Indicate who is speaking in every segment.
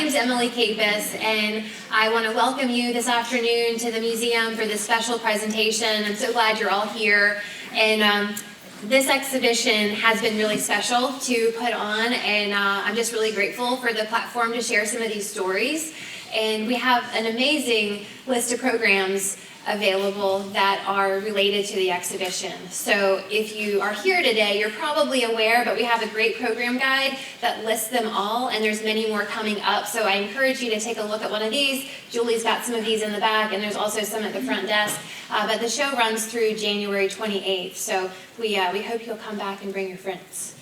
Speaker 1: name's Emily Capus, and I want to welcome you this afternoon to the museum for this special presentation. I'm so glad you're all here. And this exhibition has been really special to put on, and I'm just really grateful for the platform to share some of these stories. And we have an amazing list of programs available that are related to the exhibition. So if you are here today, you're probably aware, but we have a great program guide that lists them all, and there's many more coming up. So I encourage you to take a look at one of these. Julie's got some of these in the back, and there's also some at the front desk. But the show runs through January 28th, so we hope you'll come back and bring your friends.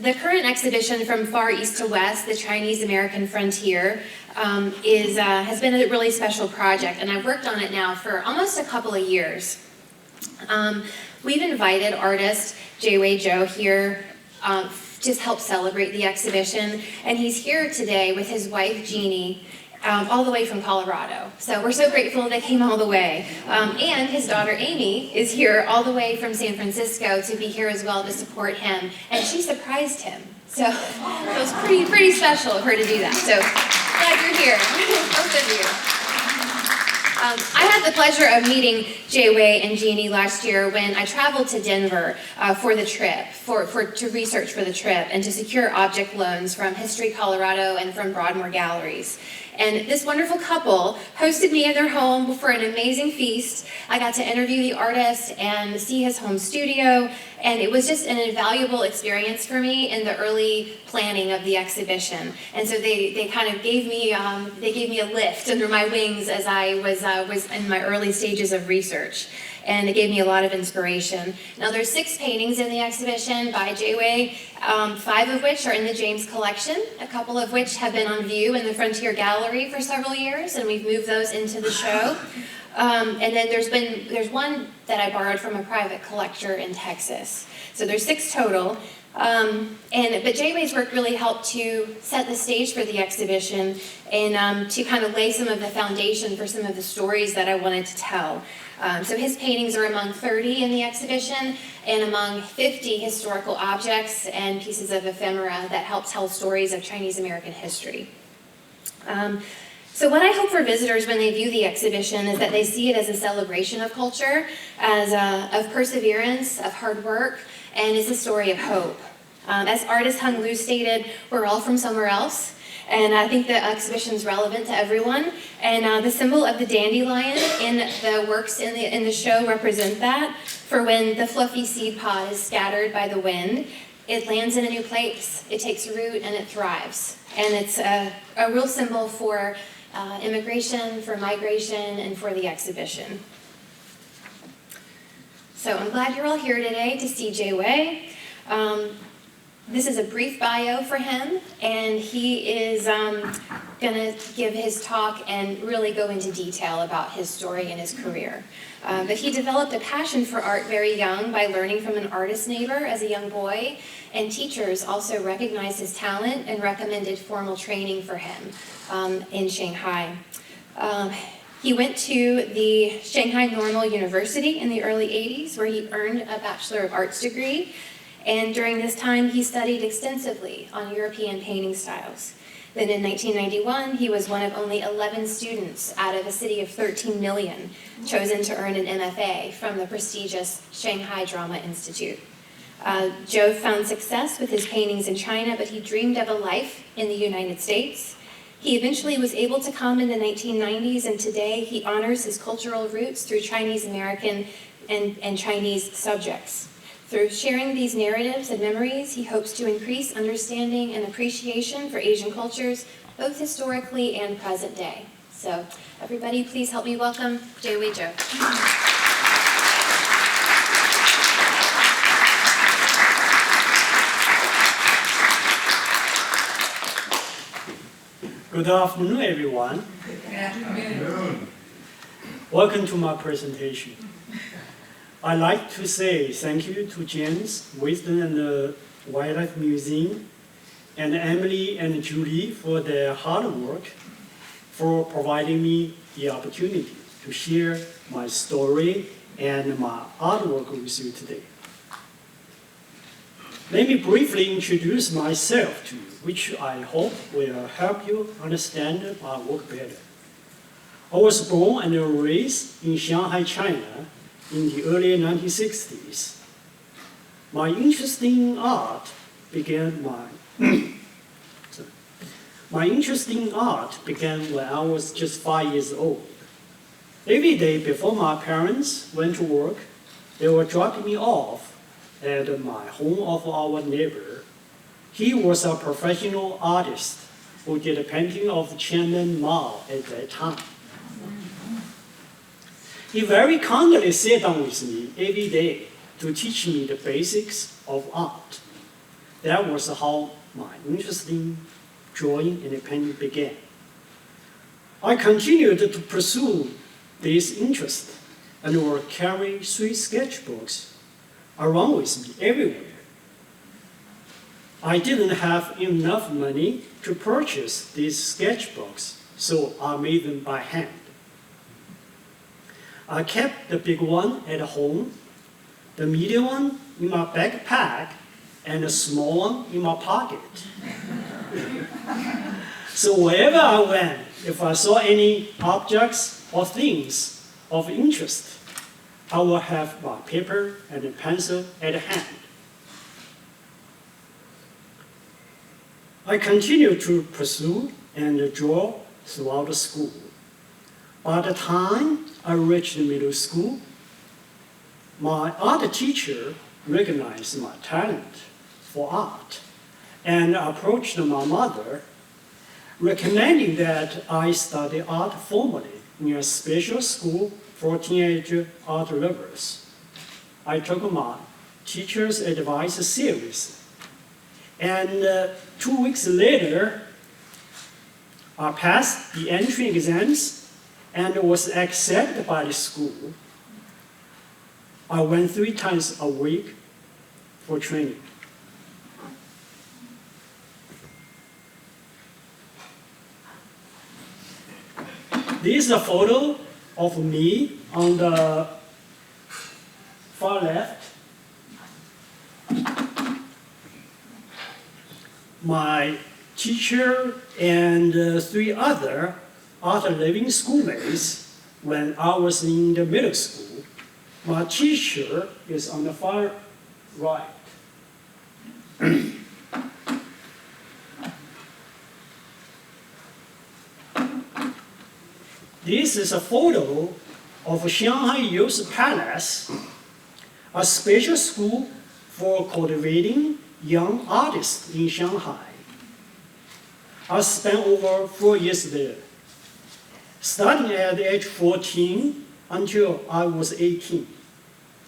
Speaker 1: The current exhibition, From Far East to West, the Chinese-American Frontier, has been a really special project, and I've worked on it now for almost a couple of years. We've invited artist Jie Wei Zhou here to help celebrate the exhibition, and he's here today with his wife Jeannie, all the way from Colorado. So we're so grateful they came all the way. And his daughter Amy is here all the way from San Francisco to be here as well to support him, and she surprised him. So it was pretty special of her to do that. So glad you're here, both of you. I had the pleasure of meeting Jie Wei and Jeannie last year when I traveled to Denver for the trip, to research for the trip and to secure object loans from History Colorado and from Broadmoor Galleries. And this wonderful couple hosted me in their home for an amazing feast. I got to interview the artist and see his home studio, and it was just an invaluable experience for me in the early planning of the exhibition. And so they kind of gave me a lift under my wings as I was in my early stages of research. And it gave me a lot of inspiration. Now there's 6 paintings in the exhibition by Jie Wei, 5 of which are in the James collection, a couple of which have been on view in the Frontier Gallery for several years, and we've moved those into the show. And then there's one that I borrowed from a private collector in Texas. So there's 6 total. But Jie Wei's work really helped to set the stage for the exhibition and to kind of lay some of the foundation for some of the stories that I wanted to tell. So his paintings are among 30 in the exhibition and among 50 historical objects and pieces of ephemera that help tell stories of Chinese American history. So what I hope for visitors when they view the exhibition is that they see it as a celebration of culture, of perseverance, of hard work, and it's a story of hope. As artist Hung Lu stated, we're all from somewhere else, and I think the exhibition is relevant to everyone. And the symbol of the dandelion in the works in the show represent that. For when the fluffy seed pod is scattered by the wind, it lands in a new place. It takes root and it thrives. And it's a real symbol for immigration, for migration, and for the exhibition. So I'm glad you're all here today to see Jie Wei. This is a brief bio for him, and he is going to give his talk and really go into detail about his story and his career. But he developed a passion for art very young by learning from an artist neighbor as a young boy, and teachers also recognized his talent and recommended formal training for him in Shanghai. He went to the Shanghai Normal University in the early 80s, where he earned a Bachelor of Arts degree. And during this time, he studied extensively on European painting styles. Then in 1991, he was one of only 11 students out of a city of 13 million chosen to earn an MFA from the prestigious Shanghai Drama Institute. Zhou found success with his paintings in China, but he dreamed of a life in the United States. He eventually was able to come in the 1990s, and today he honors his cultural roots through Chinese American and Chinese subjects. Through sharing these narratives and memories, he hopes to increase understanding and appreciation for Asian cultures, both historically and present day. So everybody, please help me welcome Jie Wei Zhou.
Speaker 2: Good afternoon, everyone.
Speaker 3: Good afternoon.
Speaker 2: Welcome to my presentation. I'd like to say thank you to James, Wisdom and Wildlife Museum, and Emily and Julie for their hard work, for providing me the opportunity to share my story and my artwork with you today. Let me briefly introduce myself to you, which I hope will help you understand my work better. I was born and raised in Shanghai, China in the early 1960s. My interest in art began when I was just 5 years old. Every day before my parents went to work, they were dropping me off at my home of our neighbor. He was a professional artist who did a painting of Chairman Mao at that time. He very kindly sat down with me every day to teach me the basics of art. That was how my interest in drawing and painting began. I continued to pursue this interest and would carry 3 sketchbooks around with me everywhere. I didn't have enough money to purchase these sketchbooks, so I made them by hand. I kept the big one at home, the medium one in my backpack, and the small one in my pocket. So wherever I went, if I saw any objects or things of interest, I would have my paper and a pencil at hand. I continued to pursue and draw throughout the school. By the time I reached middle school, my art teacher recognized my talent for art and approached my mother, recommending that I study art formally in a special school for teenage art lovers. I took my teacher's advice seriously, and 2 weeks later, I passed the entry exams and was accepted by the school. I went 3 times a week for training. This is a photo of me on the far left. My teacher and 3 other art living schoolmates when I was in the middle school. My teacher is on the far right. This is a photo of Shanghai Youth Palace, a special school for cultivating young artists in Shanghai. I spent over 4 years there, starting at age 14 until I was 18.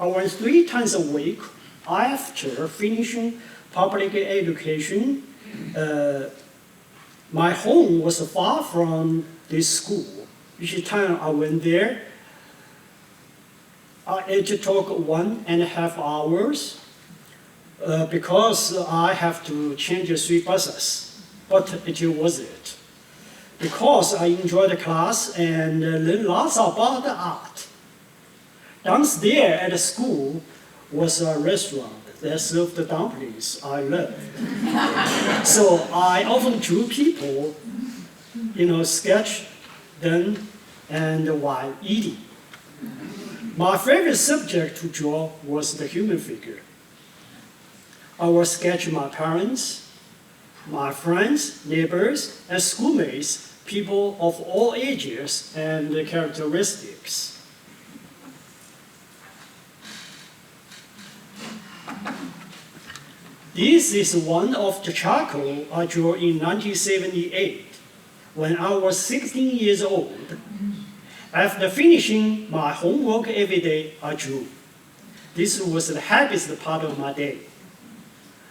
Speaker 2: I went 3 times a week after finishing public education. My home was far from this school. Each time I went there, it took 1.5 hours because I have to change 3 buses, but it was it. Because I enjoyed the class and learned lots about art. Downstairs at the school was a restaurant that served the dumplings I loved. So I often drew people, sketch them and while eating. My favorite subject to draw was the human figure. I would sketch my parents, my friends, neighbors, and schoolmates, people of all ages and characteristics. This is one of the charcoal I drew in 1978 when I was 16 years old. After finishing my homework every day, I drew. This was the happiest part of my day.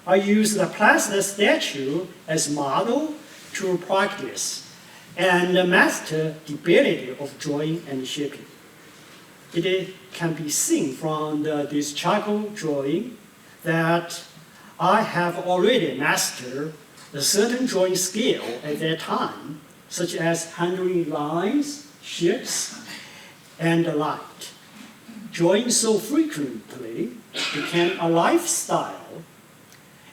Speaker 2: I used a plaster statue as model to practice and master the ability of drawing and shaping. It can be seen from this charcoal drawing that I have already mastered a certain drawing skill at that time, such as handling lines, shapes, and light. Drawing so frequently became a lifestyle,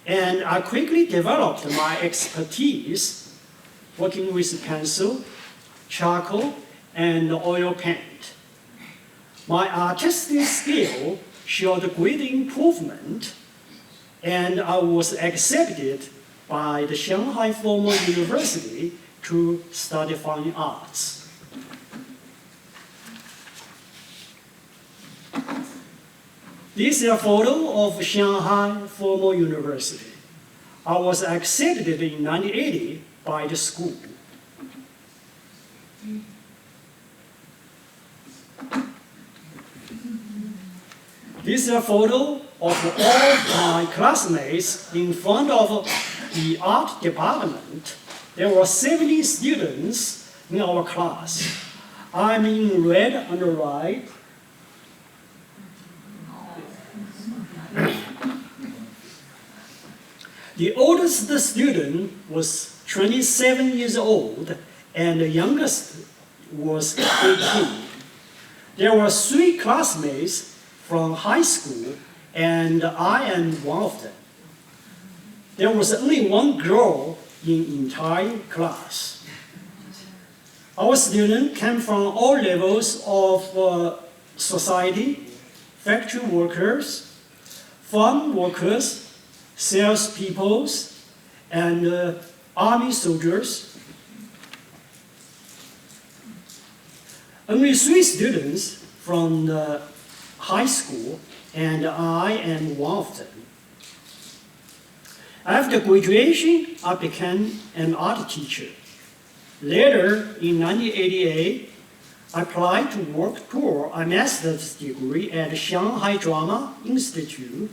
Speaker 2: And I quickly developed my expertise working with pencil, charcoal, and oil paint. My artistic skill showed great improvement, and I was accepted by the Shanghai Formal University to study fine arts. This is a photo of Shanghai Formal University. I was accepted in 1980 by the school. This is a photo of all my classmates in front of the art department. There were 70 students in our class. I'm in red on the right. The oldest student was 27 years old, and the youngest was 18. There were 3 classmates from high school, and I am one of them. There was only 1 girl in the entire class. Our students came from all levels of society: factory workers, farm workers, salespeople, and army soldiers. Only 3 students from the high school, and I am one of them. After graduation, I became an art teacher. Later, in 1988, I applied to work toward a master's degree at Shanghai Drama Institute,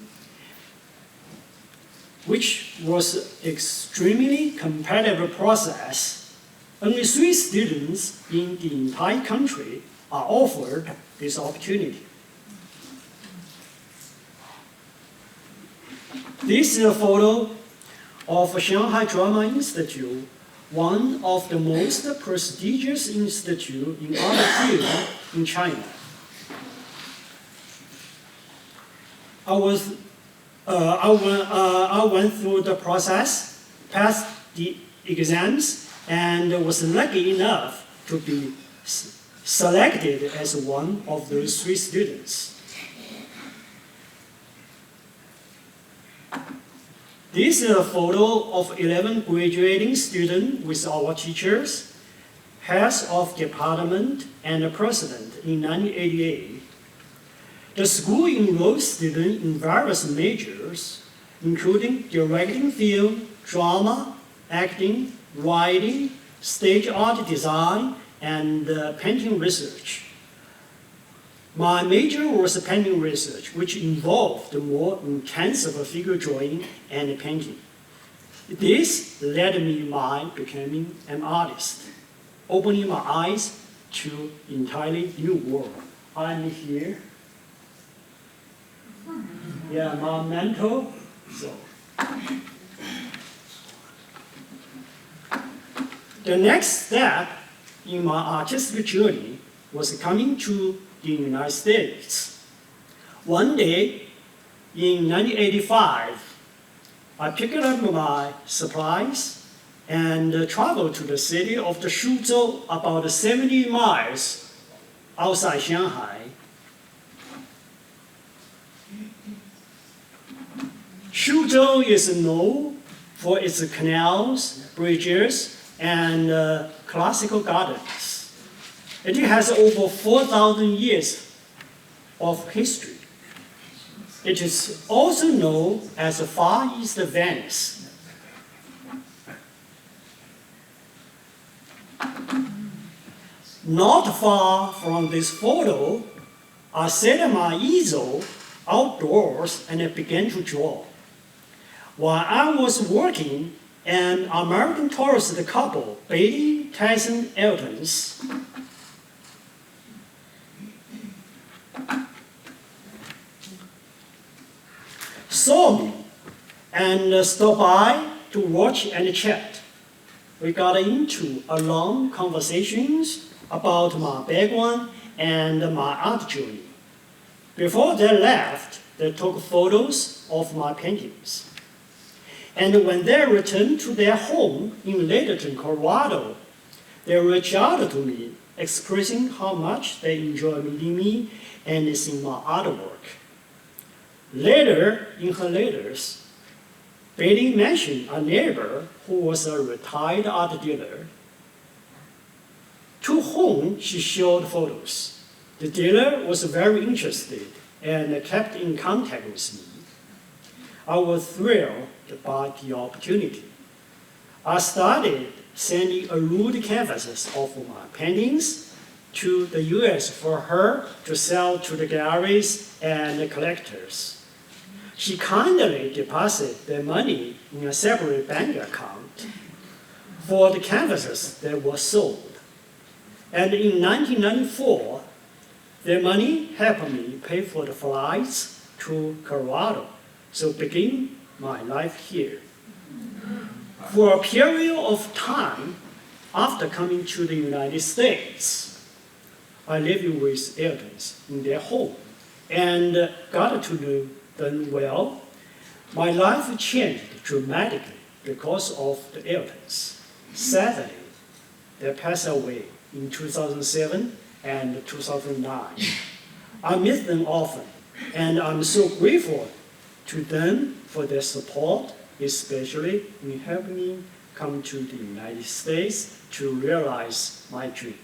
Speaker 2: which was an extremely competitive process. Only 3 students in the entire country are offered this opportunity. This is a photo of Shanghai Drama Institute, one of the most prestigious institutes in art field in China. I went through the process, passed the exams, and was lucky enough to be selected as one of those 3 students. This is a photo of 11 graduating students with our teachers, heads of department, and the president in 1988. The school enrolled students in various majors, including directing film, drama, acting, writing, stage art design, and painting research. My major was painting research, which involved more intensive figure drawing and painting. This led me to becoming an artist, opening my eyes to entirely new world. I'm here. Yeah, my mentor. So, the next step in my artistic journey was coming to the United States. One day, in 1985, I picked up my supplies and traveled to the city of the Suzhou, about 70 miles outside Shanghai. Suzhou is known for its canals, bridges, and classical gardens. It has over 4,000 years of history. It is also known as the Far East Venice. Not far from this photo, I set my easel outdoors and I began to draw. While I was working, an American tourist couple, Bailey Tyson Eltons, saw me and stopped by to watch and chat. We got into a long conversations about my background and my art journey. Before they left, they took photos of my paintings. And when they returned to their home in Littleton, Colorado, they reached out to me, expressing how much they enjoy meeting me and seeing my artwork. Later, in her letters, Betty mentioned a neighbor who was a retired art dealer, to whom she showed photos. The dealer was very interested and kept in contact with me. I was thrilled by the opportunity. I started sending ruled canvases of my paintings to the US for her to sell to the galleries and collectors. She kindly deposited the money in a separate bank account for the canvases that were sold. And in 1994, the money helped me pay for the flights to Colorado, so begin my life here. For a period of time after coming to the United States, I lived with Eltons in their home and got to know them well. My life changed dramatically because of the Eltons. Sadly, they passed away in 2007 and 2009. I miss them often, and I'm so grateful to them for their support, especially in helping me come to the United States to realize my dream.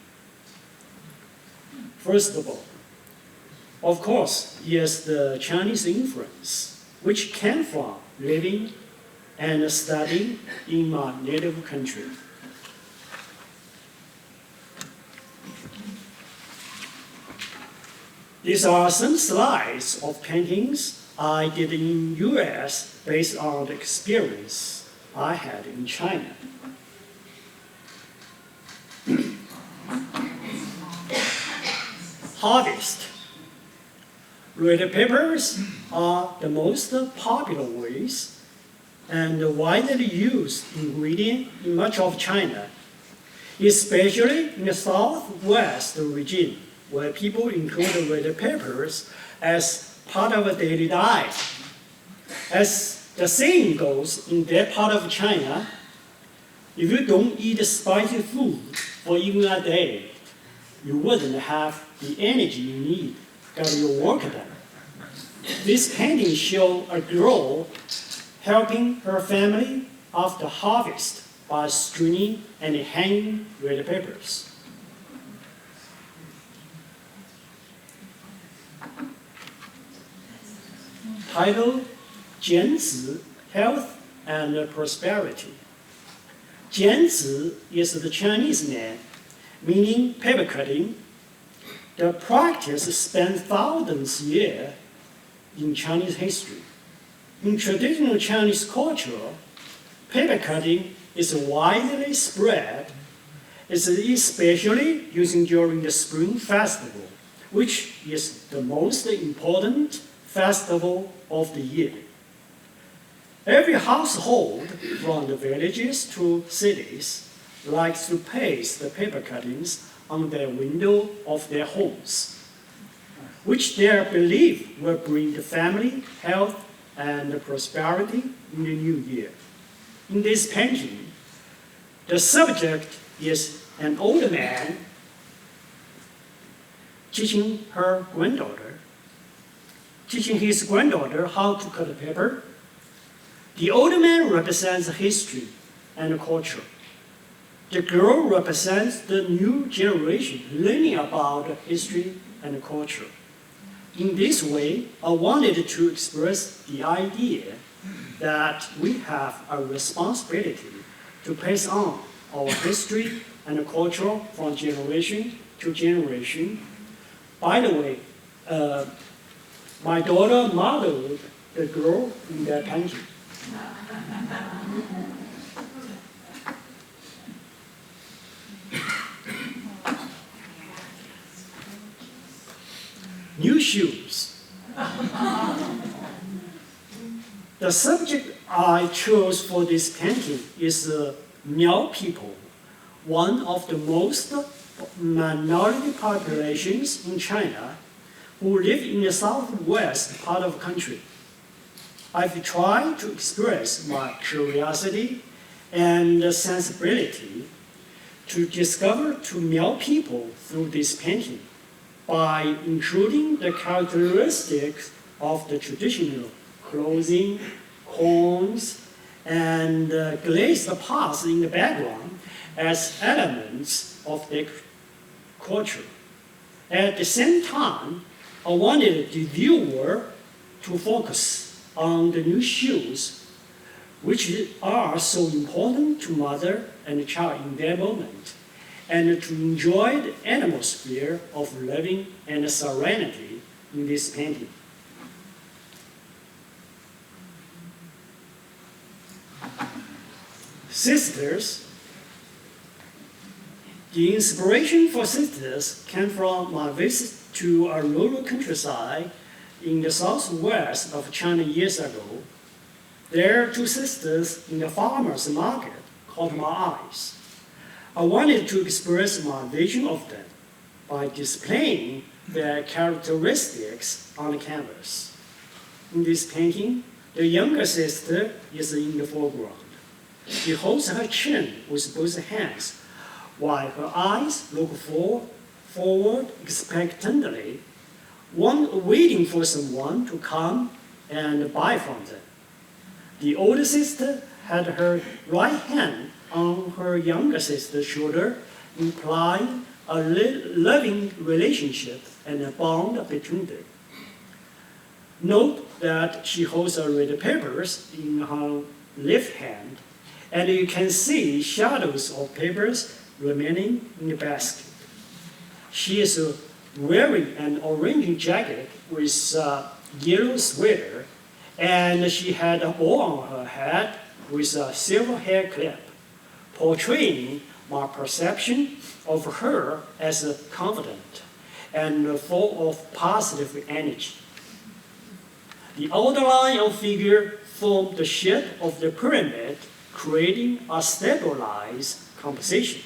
Speaker 2: First of all, of course, yes, the Chinese influence, which came from living and studying in my native country. These are some slides of paintings I did in US based on the experience I had in China. Harvest. Red papers are the most popular ways and widely used ingredient in much of China, especially in the southwest region, where people include red peppers as part of a daily diet. As the saying goes in that part of China, if you don't eat spicy food for even a day, you wouldn't have the energy you need to get your work done. This painting shows a girl helping her family after harvest by stringing and hanging red peppers. Title, Jianzi, Health and Prosperity. Jianzi is the Chinese name, meaning paper cutting. The practice spans thousands of years in Chinese history. In traditional Chinese culture, paper cutting is widely spread. It's especially used during the Spring Festival, which is the most important festival of the year. Every household, from the villages to cities, likes to paste the paper cuttings on the window of their homes, which they believe will bring the family health and prosperity in the new year. In this painting, the subject is an old man teaching his granddaughter how to cut paper. The old man represents history and culture. The girl represents the new generation learning about history and culture. In this way, I wanted to express the idea that we have a responsibility to pass on our history and culture from generation to generation. By the way, my daughter modeled the girl in that painting. New shoes. The subject I chose for this painting is Miao people, one of the most minority populations in China who live in the southwest part of the country. I've tried to express my curiosity and sensibility to discover to melt people through this painting by including the characteristics of the traditional clothing, horns, and glazed parts in the background as elements of their culture. At the same time, I wanted the viewer to focus on the new shoes, which are so important to mother and child in that moment, and to enjoy the atmosphere of loving and serenity in this painting. Sisters. The inspiration for Sisters came from my visit to a rural countryside in the southwest of China years ago. There, two sisters in a farmer's market caught my eyes. I wanted to express my vision of them by displaying their characteristics on the canvas. In this painting, the younger sister is in the foreground. She holds her chin with both hands, while her eyes look forward expectantly, waiting for someone to come and buy from them. The older sister had her right hand on her younger sister's shoulder, implying a loving relationship and a bond between them. Note that she holds a red papers in her left hand, and you can see shadows of papers remaining in the basket. She is wearing an orange jacket with a yellow sweater, and she had a bow on her head with a silver hair clip, portraying my perception of her as confident and full of positive energy. The outline of figure formed the shape of the pyramid, creating a stabilized composition.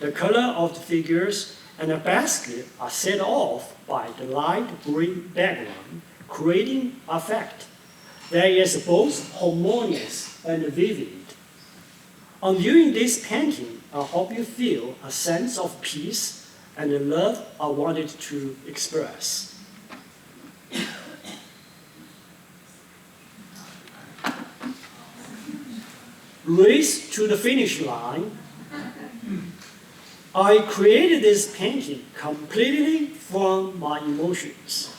Speaker 2: The color of the figures and the basket are set off by the light green background, creating effect that is both harmonious and vivid. On viewing this painting, I hope you feel a sense of peace and the love I wanted to express. Race to the finish line. I created this painting completely from my emotions,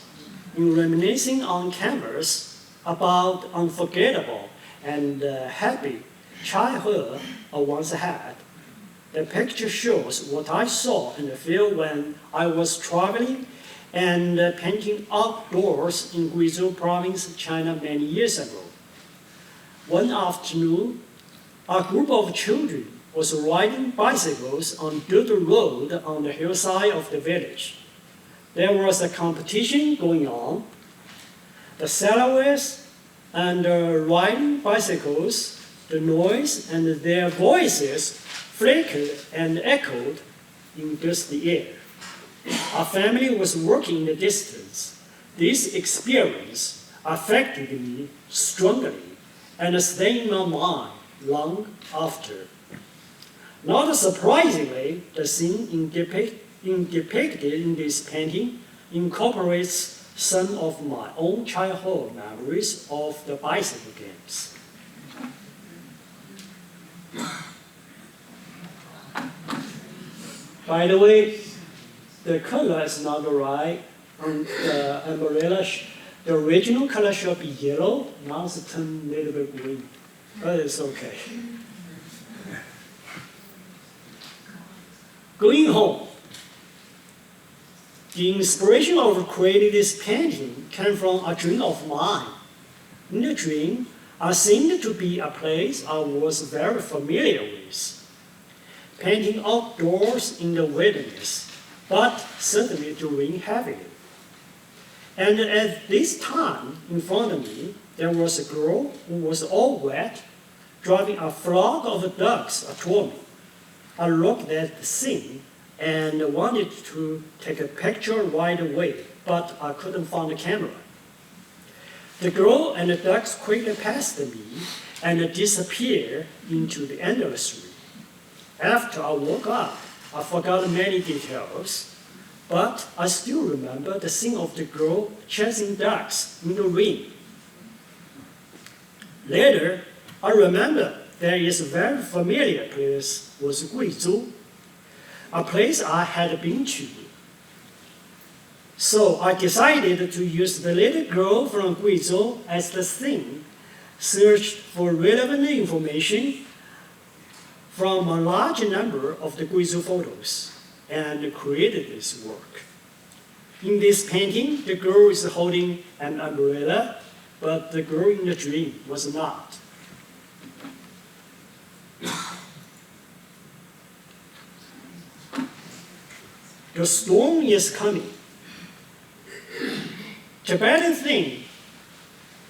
Speaker 2: in reminiscing on canvas about unforgettable and happy childhood I once had. The picture shows what I saw and felt when I was traveling and painting outdoors in Guizhou province, China many years ago. One afternoon, a group of children was riding bicycles on dirt road on the hillside of the village. There was a competition going on. The silhouettes and riding bicycles, the noise and their voices flickered and echoed in dusty air. A family was working in the distance. This experience affected me strongly and stayed in my mind long after. Not surprisingly, the scene depicted in this painting incorporates some of my own childhood memories of the bicycle games. By the way, the color is not right on the umbrella. The original color should be yellow, now it's turned a little bit green, but it's okay. Going home. The inspiration of creating this painting came from a dream of mine. In the dream, I seemed to be a place I was very familiar with, painting outdoors in the wilderness, but suddenly it rained heavily. And at this time, in front of me, there was a girl who was all wet, driving a flock of ducks toward me. I looked at the scene and wanted to take a picture right away, but I couldn't find the camera. The girl and the ducks quickly passed me and disappeared into the endless room. After I woke up, I forgot many details, but I still remember the scene of the girl chasing ducks in the rain. Later, I remember there is a very familiar place was Guizhou, a place I had been to. So I decided to use the little girl from Guizhou as the theme, searched for relevant information from a large number of the Guizhou photos, and created this work. In this painting, the girl is holding an umbrella, but the girl in the dream was not. The storm is coming. Tibetan themes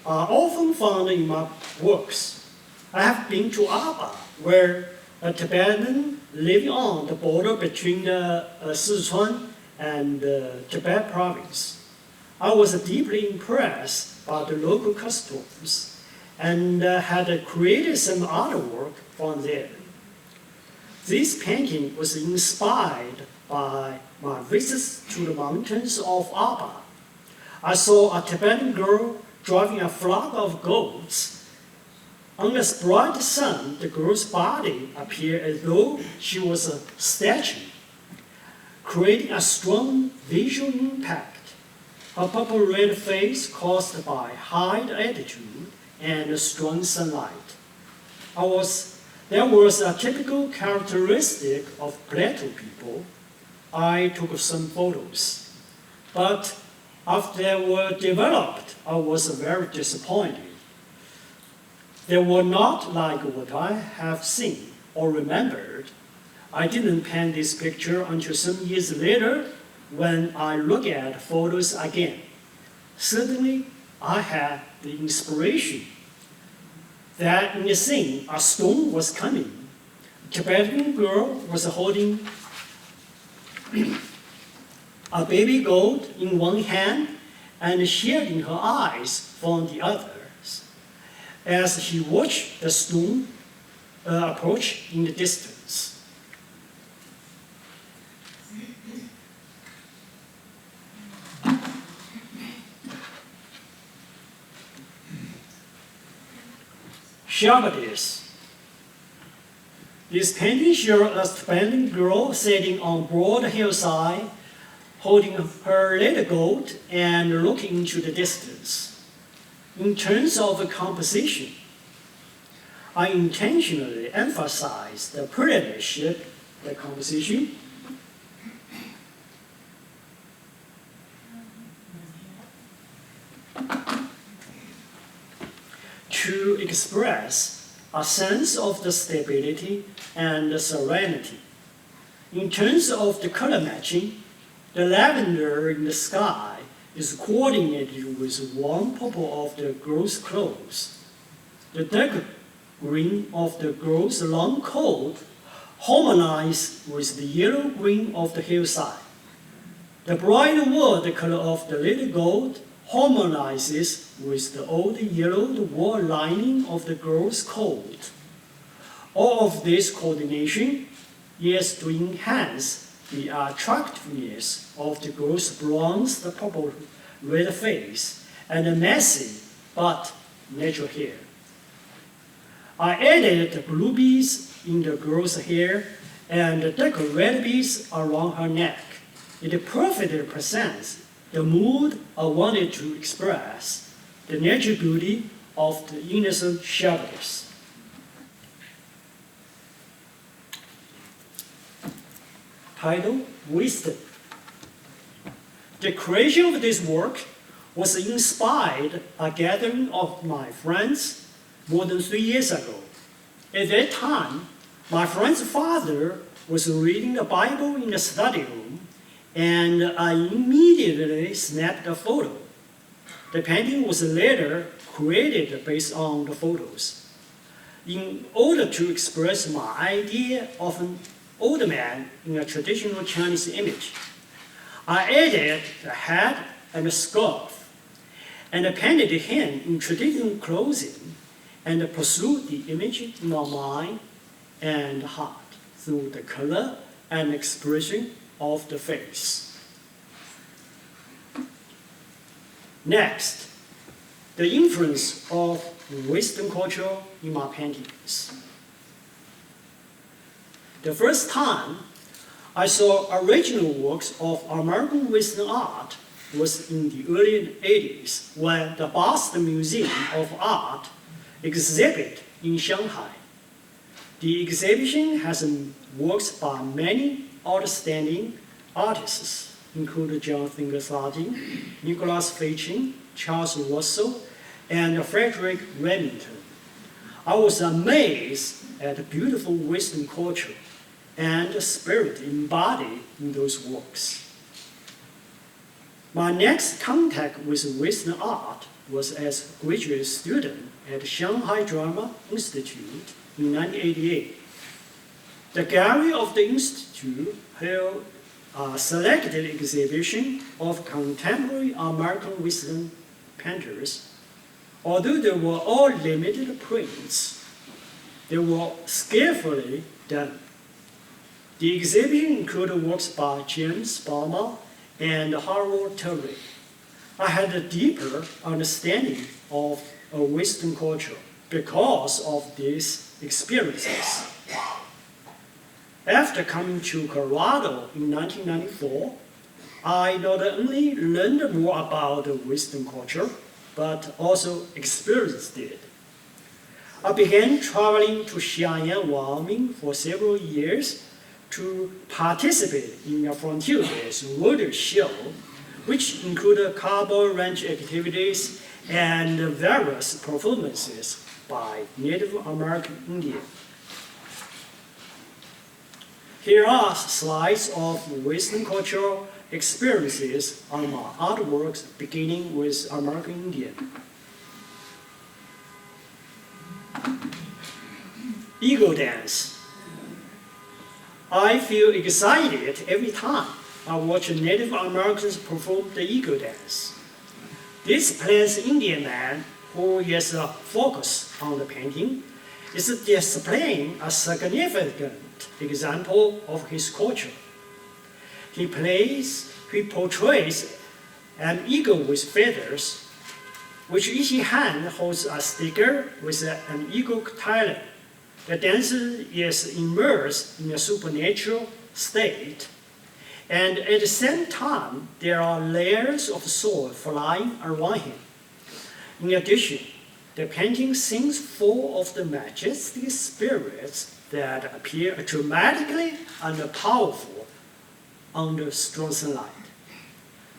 Speaker 2: are often found in my works. I have been to Aba, where a Tibetan living on the border between Sichuan and Tibet province. I was deeply impressed by the local customs and had created some artwork from there. This painting was inspired by my visits to the mountains of Aba. I saw a Tibetan girl driving a flock of goats. On the bright sun, the girl's body appeared as though she was a statue, creating a strong visual impact. Her purple-red face caused by high altitude and strong sunlight. There was a typical characteristic of Plateau people. I took some photos, but after they were developed, I was very disappointed. They were not like what I have seen or remembered. I didn't paint this picture until some years later when I look at photos again. Suddenly, I had the inspiration that in the scene, a storm was coming. A Tibetan girl was holding a baby goat in one hand and shielding her eyes from the others as she watched the storm approach in the distance. Shabbatis. This painting shows a Tibetan girl sitting on a broad hillside, holding her little goat and looking into the distance. In terms of composition, I intentionally emphasize the partnership, the composition, to express a sense of the stability and the serenity. In terms of the color matching, the lavender in the sky is coordinated with warm purple of the girl's clothes. The dark green of the girl's long coat harmonizes with the yellow-green of the hillside. The bright wood color of the little goat harmonizes with the old yellowed wool lining of the girl's coat. All of this coordination is to enhance the attractiveness of the girl's bronzed purple-red face and messy but natural hair. I added the blue beads in the girl's hair and the dark red beads around her neck. It perfectly presents the mood I wanted to express, the natural beauty of the innocent Shabbatis. Title, Wisdom. The creation of this work was inspired by a gathering of my friends more than 3 years ago. At that time, my friend's father was reading the Bible in the study room, and I immediately snapped a photo. The painting was later created based on the photos. In order to express my idea of an old man in a traditional Chinese image, I added the hat and the scarf, and painted him in traditional clothing and pursued the image in my mind and heart through the color and expression of the face. Next, the influence of Western culture in my paintings. The first time I saw original works of American Western art was in the early 80s when the Boston Museum of Art exhibited in Shanghai. The exhibition has works by many outstanding artists, including Jonathan Gosladin, Nicholas Fichin, Charles Russell, and Frederick Remington. I was amazed at the beautiful Western culture and the spirit embodied in those works. My next contact with Western art was as a graduate student at Shanghai Drama Institute in 1988. The gallery of the Institute held a selected exhibition of contemporary American Western painters. Although they were all limited prints, they were skillfully done. The exhibition included works by James Balmer and Harold Terry. I had a deeper understanding of Western culture because of these experiences. After coming to Colorado in 1994, I not only learned more about Western culture, but also experienced it. I began traveling to Cheyenne, Wyoming for several years to participate in a Frontier Days World Show, which included cowboy ranch activities and various performances by Native American Indians. Here are slides of Western cultural experiences on my artworks, beginning with American Indian. Eagle dance. I feel excited every time I watch Native Americans perform the eagle dance. This Plains Indian man, who is a focus on the painting, is displaying a significant example of his culture. He portrays an eagle with feathers, which each hand holds a sticker with an eagle talon. The dancer is immersed in a supernatural state, and at the same time, there are layers of sword flying around him. In addition, the painting sings full of the majestic spirits that appear dramatically and powerful under strong sunlight.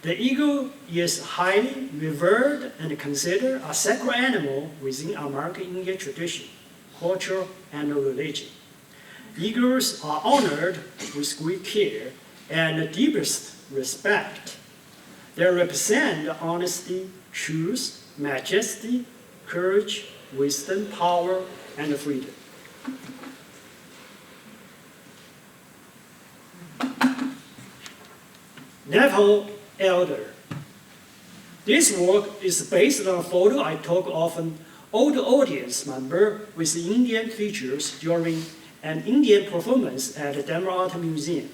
Speaker 2: The eagle is highly revered and considered a sacred animal within American Indian tradition, culture, and religion. Eagles are honored with great care and deepest respect. They represent honesty, truth, majesty, courage, wisdom, power, and freedom. Navajo Elder. This work is based on a photo I took of an old audience member with Indian features during an Indian performance at the Denver Art Museum.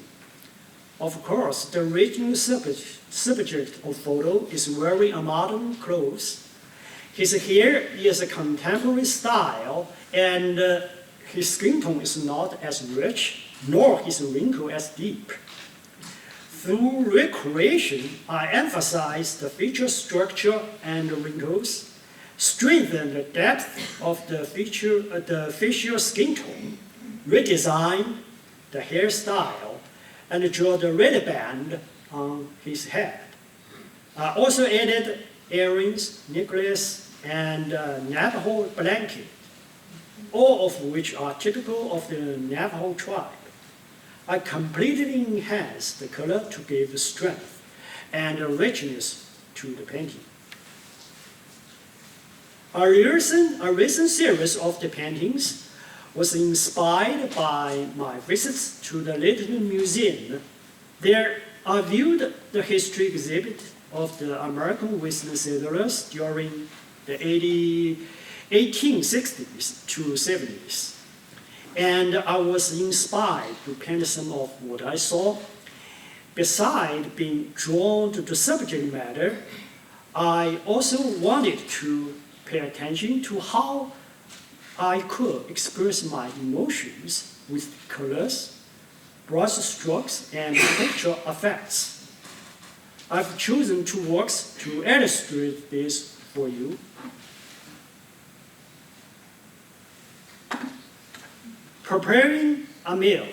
Speaker 2: Of course, the original subject of photo is wearing a modern clothes. His hair is a contemporary style, and his skin tone is not as rich, nor his wrinkle as deep. Through recreation, I emphasize the feature structure and wrinkles, strengthen the depth of the facial skin tone, redesign the hairstyle, and draw the red band on his head. I also added earrings, necklace, and Navajo blanket, all of which are typical of the Navajo tribe. I completely enhanced the color to give strength and richness to the painting. A recent series of the paintings was inspired by my visits to the Little Museum. There I viewed the history exhibit of the American Western settlers during the 1860s to 70s. And I was inspired to paint some of what I saw. Besides being drawn to the subject matter, I also wanted to pay attention to how I could express my emotions with colors, brush strokes, and texture effects. I've chosen two works to illustrate this for you. Preparing a meal.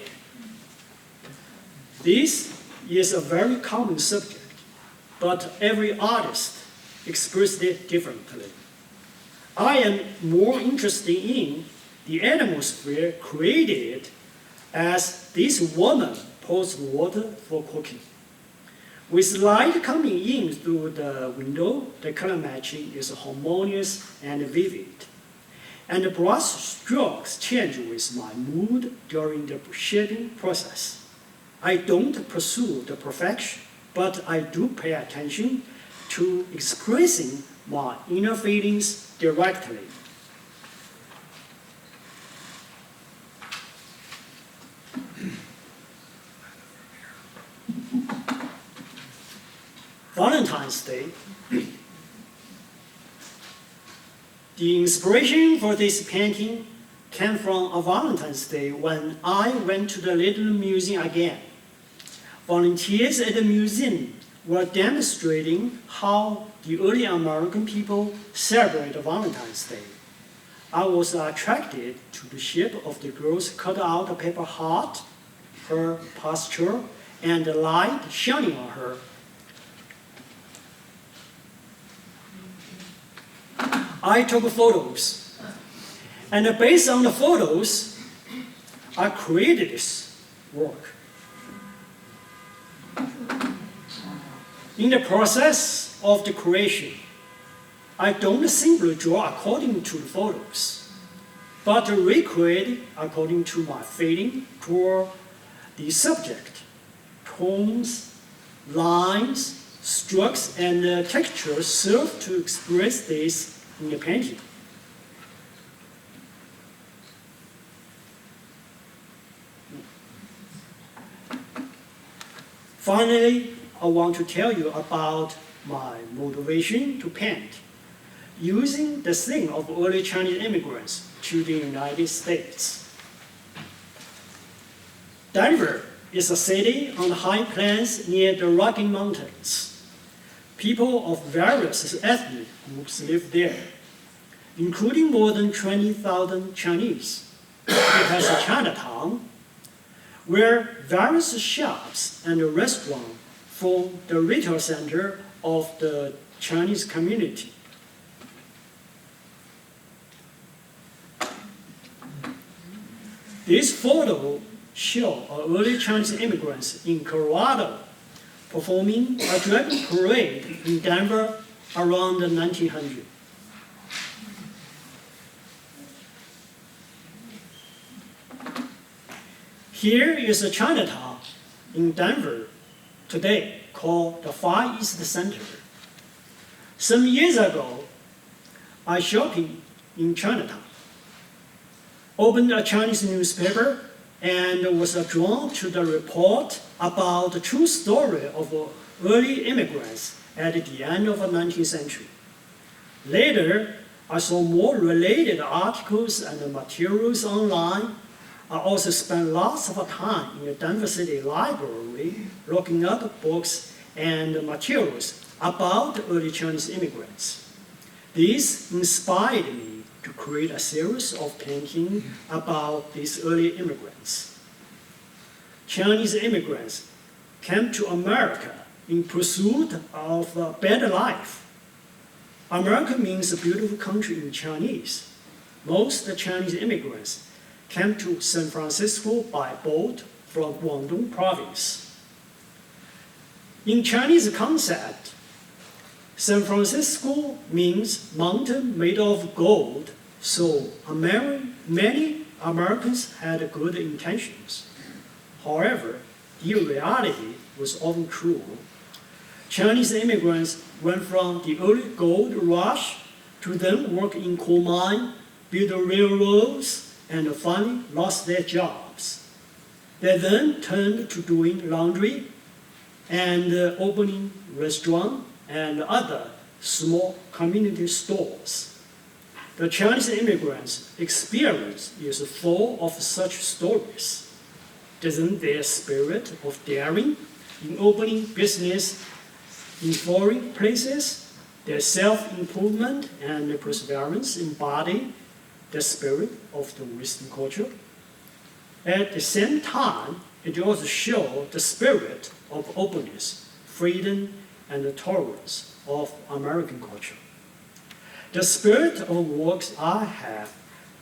Speaker 2: This is a very common subject, but every artist expressed it differently. I am more interested in the atmosphere created as this woman pours water for cooking. With light coming in through the window, the color matching is harmonious and vivid. And the brush strokes change with my mood during the shaping process. I don't pursue the perfection, but I do pay attention to expressing my inner feelings directly. Valentine's Day. The inspiration for this painting came from a Valentine's Day when I went to the Little Museum again. Volunteers at the museum were demonstrating how the early American people celebrated Valentine's Day. I was attracted to the shape of the girl's cut-out paper heart, her posture, and the light shining on her. I took photos, and based on the photos, I created this work. In the process of the creation, I don't simply draw according to the photos, but recreate according to my feeling toward the subject. Tones, lines, strokes, and textures serve to express this in the painting. Finally, I want to tell you about my motivation to paint, using the theme of early Chinese immigrants to the United States. Denver is a city on the high plains near the Rocky Mountains. People of various ethnic groups live there, including more than 20,000 Chinese. It has a Chinatown, where various shops and restaurants form the retail center of the Chinese community. This photo shows early Chinese immigrants in Colorado performing a dragon parade in Denver around the 1900s. Here is a Chinatown in Denver today called the Far East Center. Some years ago, I shopping in Chinatown, opened a Chinese newspaper, and was drawn to the report about the true story of early immigrants at the end of the 19th century. Later, I saw more related articles and materials online. I also spent lots of time in the Denver City Library looking up books and materials about early Chinese immigrants. This inspired me to create a series of paintings about these early immigrants. Chinese immigrants came to America in pursuit of a better life. America means a beautiful country in Chinese. Most Chinese immigrants came to San Francisco by boat from Guangdong province. In Chinese concept, San Francisco means mountain made of gold, so many Americans had good intentions. However, the reality was often cruel. Chinese immigrants went from the early gold rush to then work in coal mine, build railroads, and finally lost their jobs. They then turned to doing laundry and opening restaurants and other small community stores. The Chinese immigrants' experience is full of such stories. Doesn't their spirit of daring in opening business in foreign places, their self-improvement and perseverance embody the spirit of the Western culture? At the same time, it also shows the spirit of openness, freedom, and tolerance of American culture. The spirit of works I have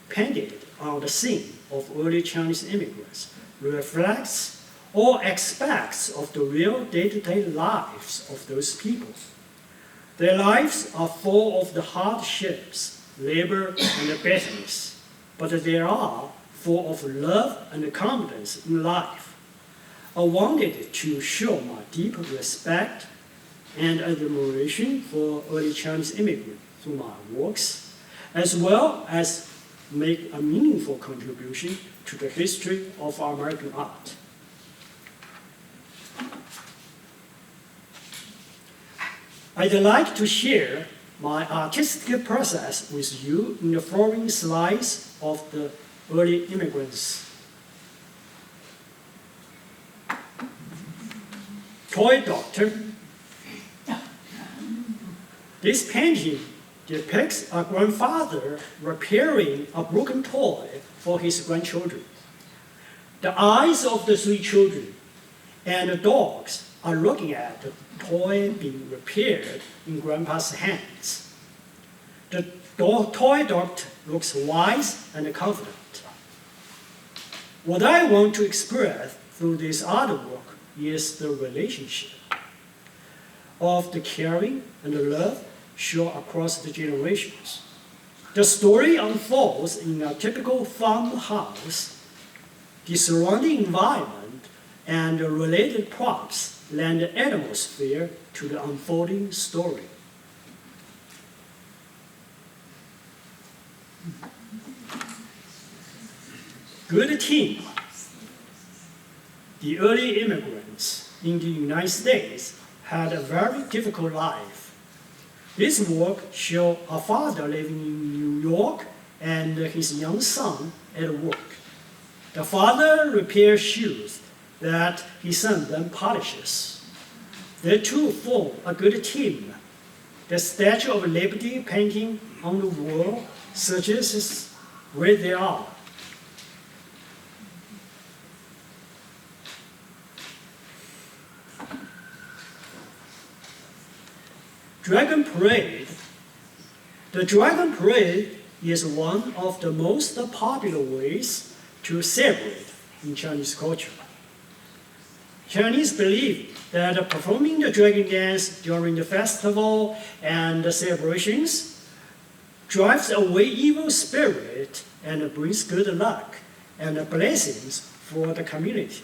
Speaker 2: painted on the scene of early Chinese immigrants reflects all aspects of the real day-to-day lives of those people. Their lives are full of the hardships, labor, and bitterness, but they are full of love and confidence in life. I wanted to show my deep respect and admiration for early Chinese immigrants through my works, as well as make a meaningful contribution to the history of American art. I'd like to share my artistic process with you in the following slides of the early immigrants. Toy Doctor. This painting depicts a grandfather repairing a broken toy for his grandchildren. The eyes of the three children and the dogs are looking at the toy being repaired in Grandpa's hands. The toy doctor looks wise and confident. What I want to express through this artwork is the relationship of the caring and the love shown across the generations. The story unfolds in a typical farmhouse. The surrounding environment and the related props lend atmosphere to the unfolding story. Good team. The early immigrants in the United States had a very difficult life. This work shows a father living in New York and his young son at work. The father repairs shoes that his son then polishes. The two form a good team. The Statue of Liberty painting on the wall suggests where they are. Dragon Parade. The Dragon Parade is one of the most popular ways to celebrate in Chinese culture. Chinese believe that performing the dragon dance during the festival and the celebrations drives away evil spirit and brings good luck and blessings for the community.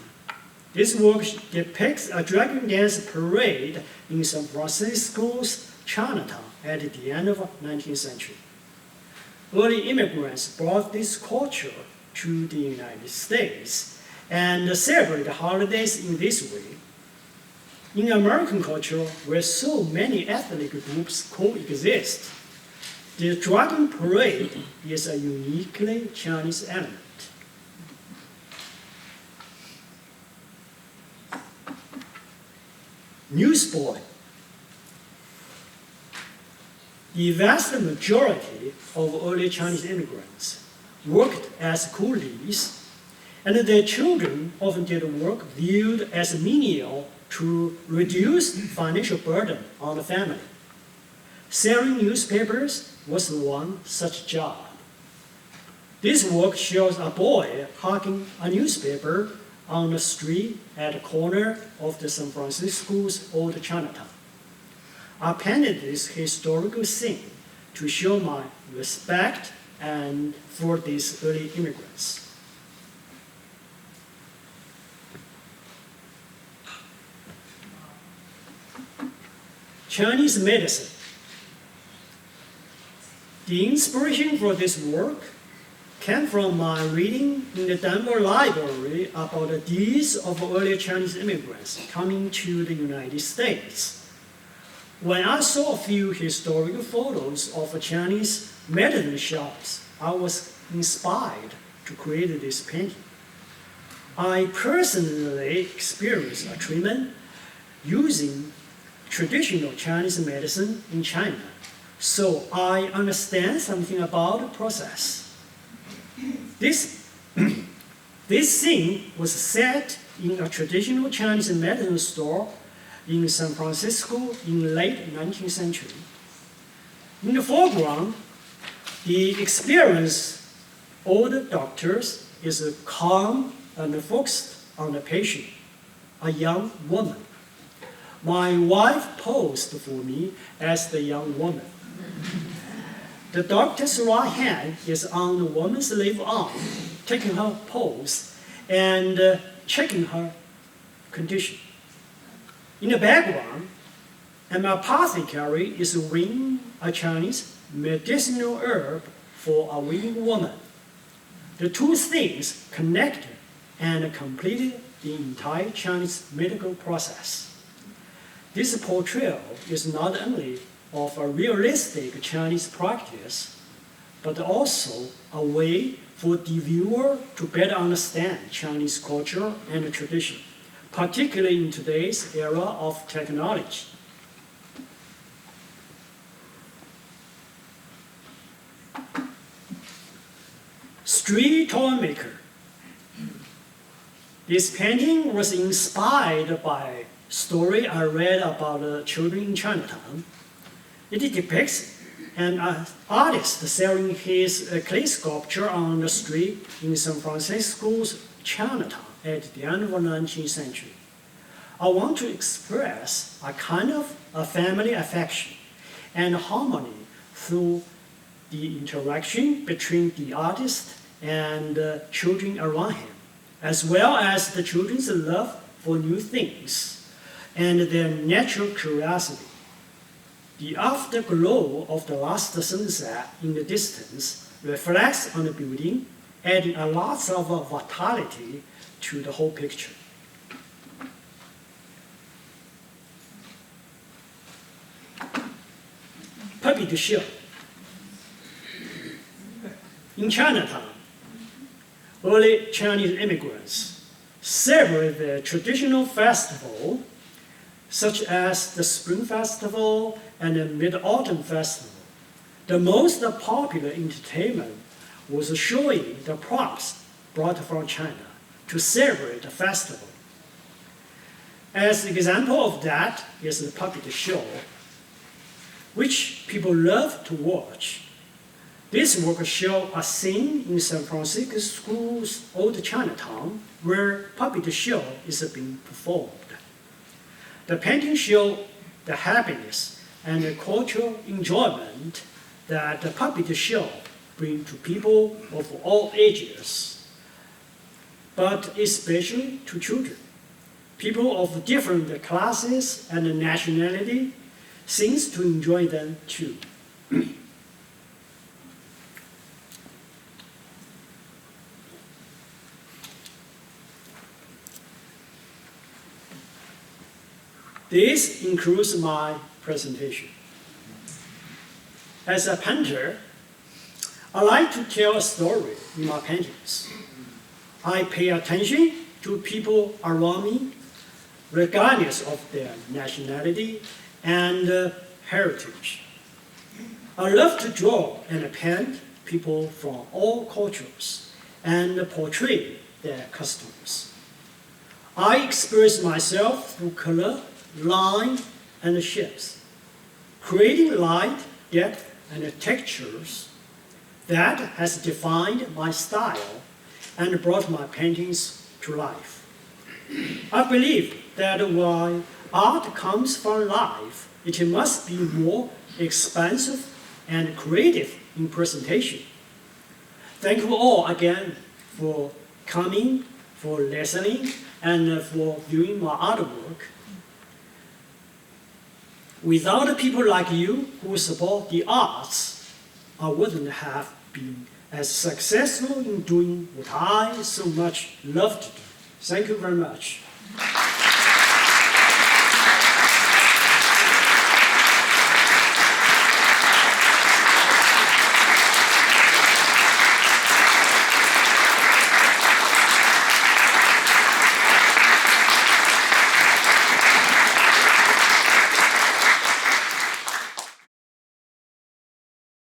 Speaker 2: This work depicts a dragon dance parade in San Francisco's Chinatown at the end of the 19th century. Early immigrants brought this culture to the United States and celebrate holidays in this way. In American culture, where so many ethnic groups coexist, the Dragon Parade is a uniquely Chinese element. Newsboy. The vast majority of early Chinese immigrants worked as coolies, and their children often did work viewed as menial to reduce financial burden on the family. Selling newspapers was one such job. This work shows a boy hawking a newspaper on the street at the corner of the San Francisco's old Chinatown. I painted this historical scene to show my respect and for these early immigrants. Chinese medicine. The inspiration for this work came from my reading in the Denver Library about the deeds of early Chinese immigrants coming to the United States. When I saw a few historical photos of Chinese medicine shops, I was inspired to create this painting. I personally experienced a treatment using traditional Chinese medicine in China, so I understand something about the process. This scene was set in a traditional Chinese medicine store in San Francisco in the late 19th century. In the foreground, the experienced old doctors is calm and focused on the patient, a young woman. My wife posed for me as the young woman. The doctor's right hand is on the woman's left arm, taking her pulse and checking her condition. In the background, an apothecary is weighing a Chinese medicinal herb for a weak woman. The two things connected and completed the entire Chinese medical process. This portrayal is not only of a realistic Chinese practice, but also a way for the viewer to better understand Chinese culture and tradition, particularly in today's era of technology. Street toy maker. This painting was inspired by a story I read about children in Chinatown. It depicts an artist selling his clay sculpture on the street in San Francisco's Chinatown at the end of the 19th century. I want to express a kind of a family affection and harmony through the interaction between the artist and the children around him, as well as the children's love for new things and their natural curiosity. The afterglow of the last sunset in the distance reflects on the building, adding a lot of vitality to the whole picture. Puppet show. In Chinatown, early Chinese immigrants celebrate the traditional festival such as the Spring Festival and the Mid-Autumn Festival. The most popular entertainment was showing the props brought from China to celebrate the festival. As an example of that is the puppet show, which people love to watch. This work shows a scene in San Francisco's old Chinatown where puppet show is being performed. The painting shows the happiness and the cultural enjoyment that the puppet show brings to people of all ages, but especially to children. People of different classes and nationality seems to enjoy them too. This includes my presentation. As a painter, I like to tell a story in my paintings. I pay attention to people around me, regardless of their nationality and heritage. I love to draw and paint people from all cultures and portray their customs. I express myself through color, line, and shapes, creating light, depth, and textures that has defined my style and brought my paintings to life. I believe that while art comes from life, it must be more expansive and creative in presentation. Thank you all again for coming, for listening, and for viewing my artwork. Without people like you who support the arts, I wouldn't have been as successful in doing what I so much love to do. Thank you very much.